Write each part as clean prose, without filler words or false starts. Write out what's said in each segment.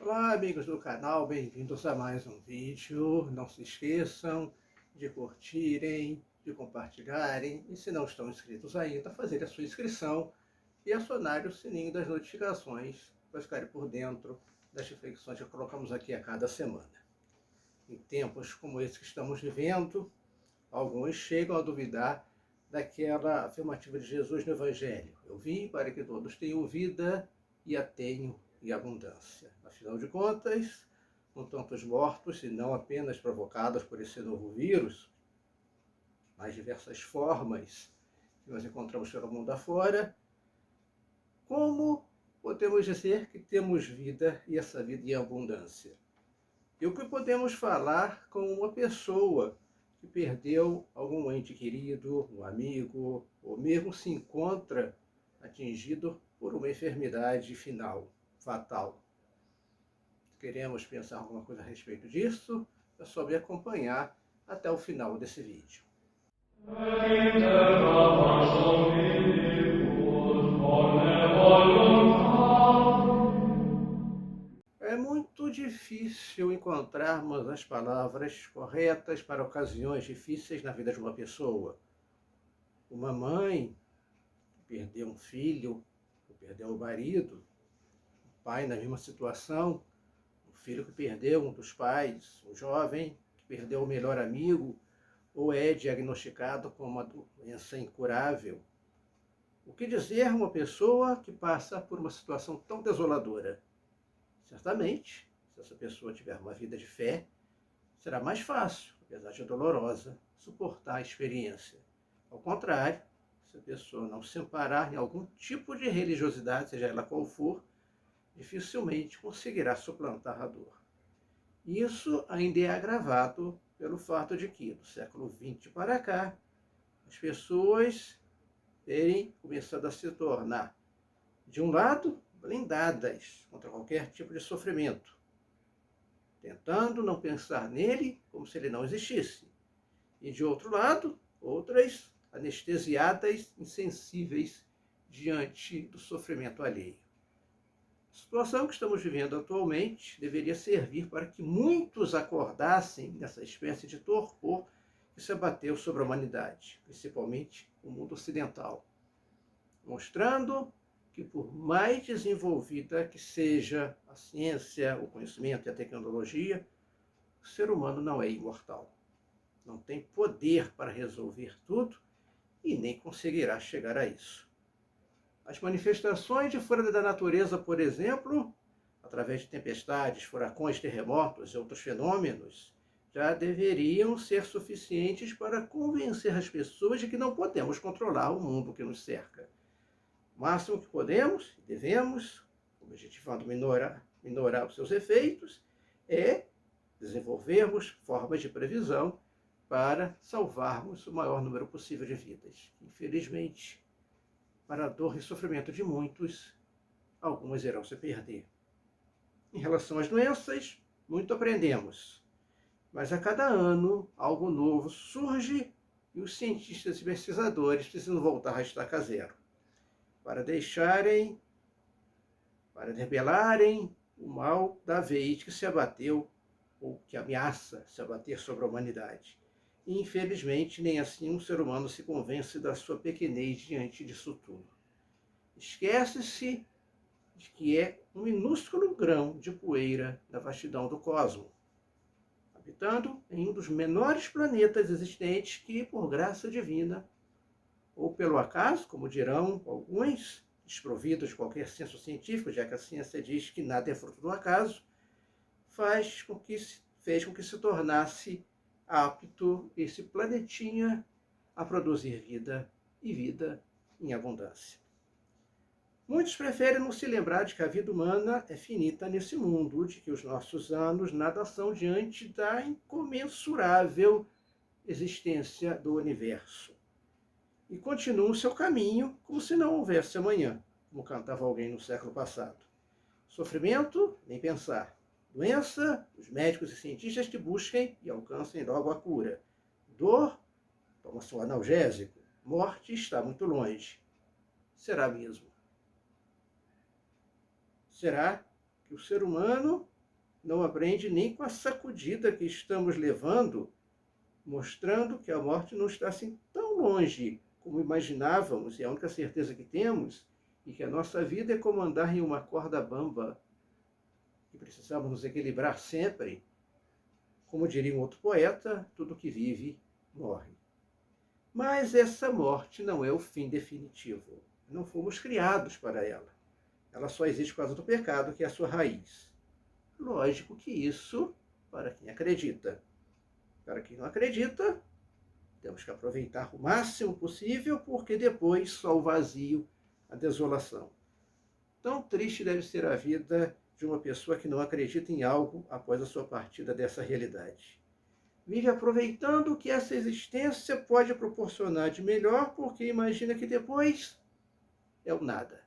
Olá, amigos do canal, bem-vindos a mais um vídeo. Não se esqueçam de curtirem, de compartilharem e, se não estão inscritos ainda, fazer a sua inscrição e acionar o sininho das notificações para ficarem por dentro das reflexões que colocamos aqui a cada semana. Em tempos como esse que estamos vivendo, alguns chegam a duvidar daquela afirmativa de Jesus no Evangelho: eu vim para que todos tenham vida e a tenham em abundância. Afinal de contas, com tantos mortos, e não apenas provocados por esse novo vírus, mas diversas formas que nós encontramos pelo mundo afora, como podemos dizer que temos vida e essa vida em abundância? E o que podemos falar com uma pessoa que perdeu algum ente querido, um amigo, ou mesmo se encontra atingido por uma enfermidade final, fatal? Queremos pensar alguma coisa a respeito disso? É só me acompanhar até o final desse vídeo. É muito difícil encontrarmos as palavras corretas para ocasiões difíceis na vida de uma pessoa. Uma mãe que perdeu um filho, que perdeu um marido, um pai na mesma situação, um filho que perdeu um dos pais, um jovem que perdeu o melhor amigo ou é diagnosticado com uma doença incurável. O que dizer uma pessoa que passa por uma situação tão desoladora? Certamente, se essa pessoa tiver uma vida de fé, será mais fácil, apesar de dolorosa, suportar a experiência. Ao contrário, se a pessoa não se amparar em algum tipo de religiosidade, seja ela qual for, dificilmente conseguirá suplantar a dor. Isso ainda é agravado pelo fato de que, do século XX para cá, as pessoas terem começado a se tornar, de um lado, blindadas contra qualquer tipo de sofrimento, tentando não pensar nele como se ele não existisse. E, de outro lado, outras anestesiadas, insensíveis diante do sofrimento alheio. A situação que estamos vivendo atualmente deveria servir para que muitos acordassem nessa espécie de torpor que se abateu sobre a humanidade, principalmente o mundo ocidental, mostrando que, por mais desenvolvida que seja a ciência, o conhecimento e a tecnologia, o ser humano não é imortal. Não tem poder para resolver tudo e nem conseguirá chegar a isso. As manifestações de fora da natureza, por exemplo, através de tempestades, furacões, terremotos e outros fenômenos, já deveriam ser suficientes para convencer as pessoas de que não podemos controlar o mundo que nos cerca. O máximo que podemos e devemos, objetivando minorar os seus efeitos, é desenvolvermos formas de previsão para salvarmos o maior número possível de vidas. Infelizmente, para a dor e sofrimento de muitos, algumas irão se perder. Em relação às doenças, muito aprendemos, mas a cada ano algo novo surge e os cientistas e pesquisadores precisam voltar à estaca zero para rebelarem o mal da vez que se abateu ou que ameaça se abater sobre a humanidade. E, infelizmente, nem assim um ser humano se convence da sua pequenez diante disso tudo. Esquece-se de que é um minúsculo grão de poeira da vastidão do cosmos, habitando em um dos menores planetas existentes que, por graça divina, ou pelo acaso, como dirão alguns, desprovidos de qualquer senso científico, já que a ciência diz que nada é fruto do acaso, fez com que se tornasse apto esse planetinha a produzir vida e vida em abundância. Muitos preferem não se lembrar de que a vida humana é finita nesse mundo, de que os nossos anos nada são diante da incomensurável existência do universo. E continuam o seu caminho como se não houvesse amanhã, como cantava alguém no século passado. Sofrimento, nem pensar. Doença, os médicos e cientistas que busquem e alcancem logo a cura. Dor, toma-se um analgésico. Morte está muito longe. Será mesmo? Será que o ser humano não aprende nem com a sacudida que estamos levando, mostrando que a morte não está assim tão longe como imaginávamos, e a única certeza que temos é que a nossa vida é como andar em uma corda bamba, e precisamos nos equilibrar sempre. Como diria um outro poeta, tudo que vive, morre. Mas essa morte não é o fim definitivo. Não fomos criados para ela. Ela só existe por causa do pecado, que é a sua raiz. Lógico que isso para quem acredita. Para quem não acredita, temos que aproveitar o máximo possível, porque depois só o vazio, a desolação. Tão triste deve ser a vida de uma pessoa que não acredita em algo após a sua partida dessa realidade. Vive aproveitando o que essa existência pode proporcionar de melhor, porque imagina que depois é o nada.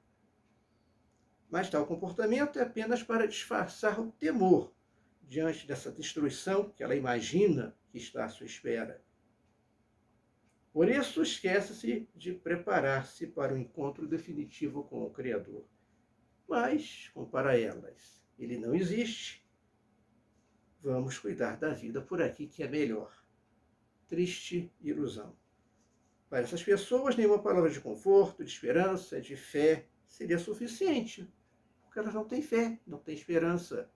Mas tal comportamento é apenas para disfarçar o temor diante dessa destruição que ela imagina que está à sua espera. Por isso, esquece-se de preparar-se para o encontro definitivo com o Criador. Mas, como para elas ele não existe, vamos cuidar da vida por aqui que é melhor. Triste ilusão. Para essas pessoas, nenhuma palavra de conforto, de esperança, de fé seria suficiente, porque elas não têm fé, não têm esperança.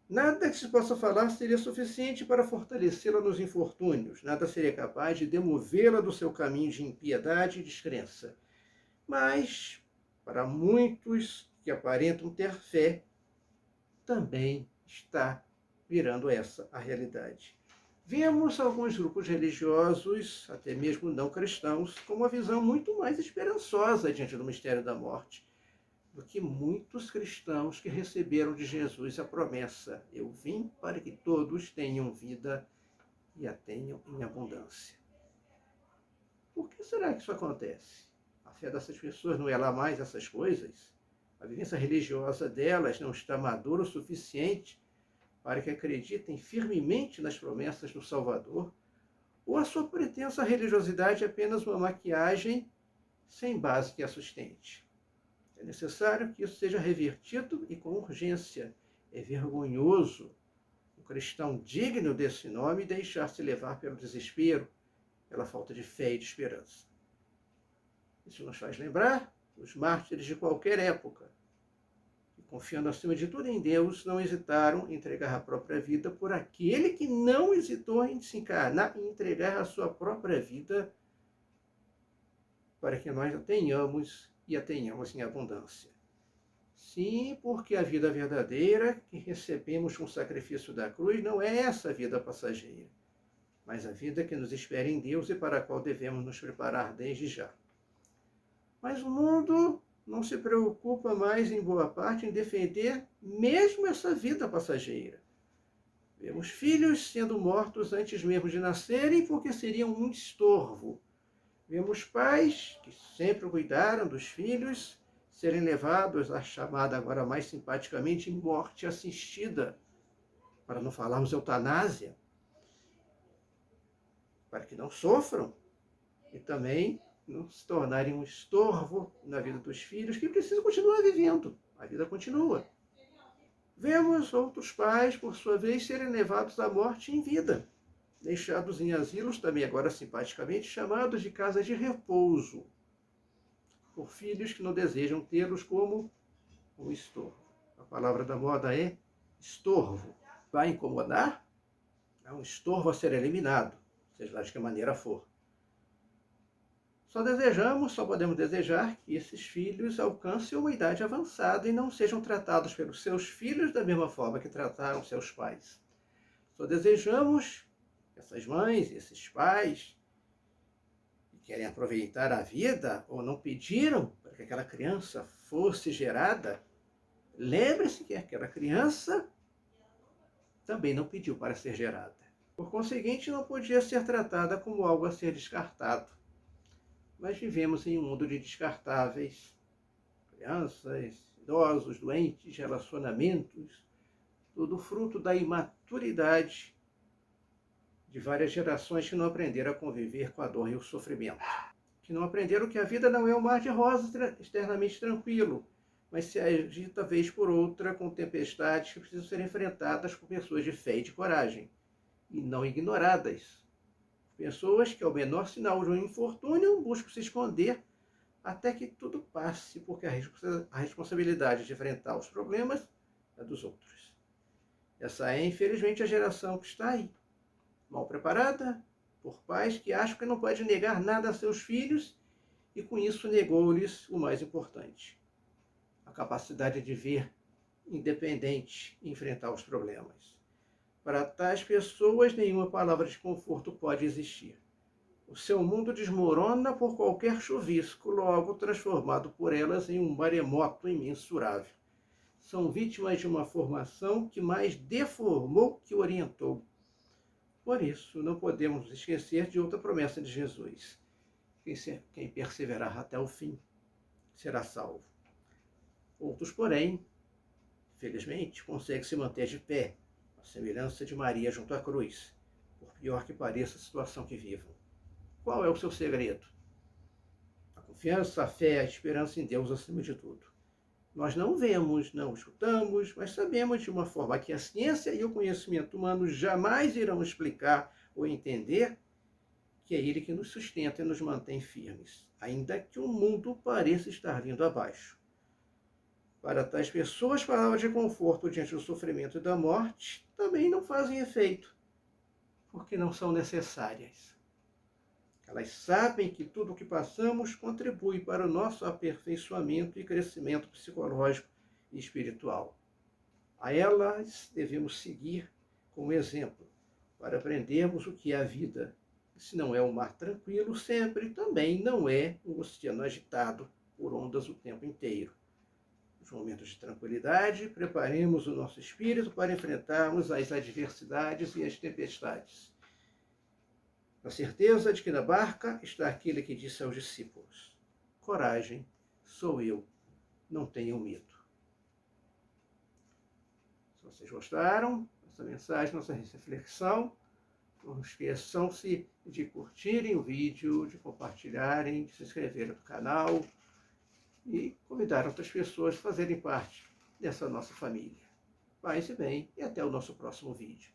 Nada que se possa falar seria suficiente para fortalecê-la nos infortúnios, nada seria capaz de demovê-la do seu caminho de impiedade e descrença. Mas, para muitos que aparentam ter fé, também está virando essa a realidade. Vemos alguns grupos religiosos, até mesmo não cristãos, com uma visão muito mais esperançosa diante do mistério da morte do que muitos cristãos que receberam de Jesus a promessa: eu vim para que todos tenham vida e a tenham em abundância. Por que será que isso acontece? A fé dessas pessoas não é lá mais essas coisas? A vivência religiosa delas não está madura o suficiente para que acreditem firmemente nas promessas do Salvador? Ou a sua pretensa religiosidade é apenas uma maquiagem sem base que a sustente? É necessário que isso seja revertido e com urgência. É vergonhoso um cristão digno desse nome deixar-se levar pelo desespero, pela falta de fé e de esperança. Isso nos faz lembrar os mártires de qualquer época, que, confiando acima de tudo em Deus, não hesitaram em entregar a própria vida por aquele que não hesitou em se encarnar e entregar a sua própria vida para que nós a tenhamos e a tenhamos em abundância. Sim, porque a vida verdadeira que recebemos com o sacrifício da cruz não é essa vida passageira, mas a vida que nos espera em Deus e para a qual devemos nos preparar desde já. Mas o mundo não se preocupa mais, em boa parte, em defender mesmo essa vida passageira. Vemos filhos sendo mortos antes mesmo de nascerem porque seriam um estorvo. Vemos pais que sempre cuidaram dos filhos serem levados à chamada agora mais simpaticamente morte assistida, para não falarmos eutanásia, para que não sofram e também não se tornarem um estorvo na vida dos filhos que precisam continuar vivendo. A vida continua. Vemos outros pais, por sua vez, serem levados à morte em vida, deixados em asilos, também agora simpaticamente chamados de casas de repouso, por filhos que não desejam tê-los como um estorvo. A palavra da moda é estorvo. Vai incomodar? É um estorvo a ser eliminado, seja lá de que maneira for. Só podemos desejar que esses filhos alcancem uma idade avançada e não sejam tratados pelos seus filhos da mesma forma que trataram seus pais. Só desejamos que essas mães, esses pais, que querem aproveitar a vida ou não pediram para que aquela criança fosse gerada, lembre-se que aquela criança também não pediu para ser gerada. Por conseguinte, não podia ser tratada como algo a ser descartado. Mas vivemos em um mundo de descartáveis, crianças, idosos, doentes, relacionamentos, tudo fruto da imaturidade de várias gerações que não aprenderam a conviver com a dor e o sofrimento, que não aprenderam que a vida não é um mar de rosas externamente tranquilo, mas se agita vez por outra com tempestades que precisam ser enfrentadas por pessoas de fé e de coragem, e não ignoradas. Pessoas que, ao menor sinal de um infortúnio, buscam se esconder até que tudo passe, porque a responsabilidade de enfrentar os problemas é dos outros. Essa é, infelizmente, a geração que está aí, mal preparada por pais que acham que não pode negar nada a seus filhos e, com isso, negou-lhes o mais importante: a capacidade de ver independente e enfrentar os problemas. Para tais pessoas, nenhuma palavra de conforto pode existir. O seu mundo desmorona por qualquer chuvisco, logo transformado por elas em um maremoto imensurável. São vítimas de uma formação que mais deformou que orientou. Por isso, não podemos esquecer de outra promessa de Jesus: quem perseverar até o fim será salvo. Outros, porém, felizmente, conseguem se manter de pé, à semelhança de Maria junto à cruz, por pior que pareça a situação que vivam. Qual é o seu segredo? A confiança, a fé, a esperança em Deus acima de tudo. Nós não vemos, não escutamos, mas sabemos de uma forma que a ciência e o conhecimento humano jamais irão explicar ou entender, que é Ele que nos sustenta e nos mantém firmes, ainda que o mundo pareça estar vindo abaixo. Para tais pessoas, palavras de conforto diante do sofrimento e da morte também não fazem efeito, porque não são necessárias. Elas sabem que tudo o que passamos contribui para o nosso aperfeiçoamento e crescimento psicológico e espiritual. A elas devemos seguir como exemplo, para aprendermos o que é a vida. E se não é um mar tranquilo sempre, também não é um oceano agitado por ondas o tempo inteiro. Nos momentos de tranquilidade, preparemos o nosso espírito para enfrentarmos as adversidades e as tempestades. Na certeza de que na barca está aquele que disse aos discípulos: coragem, sou eu, não tenham medo. Se vocês gostaram dessa mensagem, nossa reflexão, não esqueçam-se de curtirem o vídeo, de compartilharem, de se inscreverem no canal e convidar outras pessoas a fazerem parte dessa nossa família. Paz e bem, e até o nosso próximo vídeo.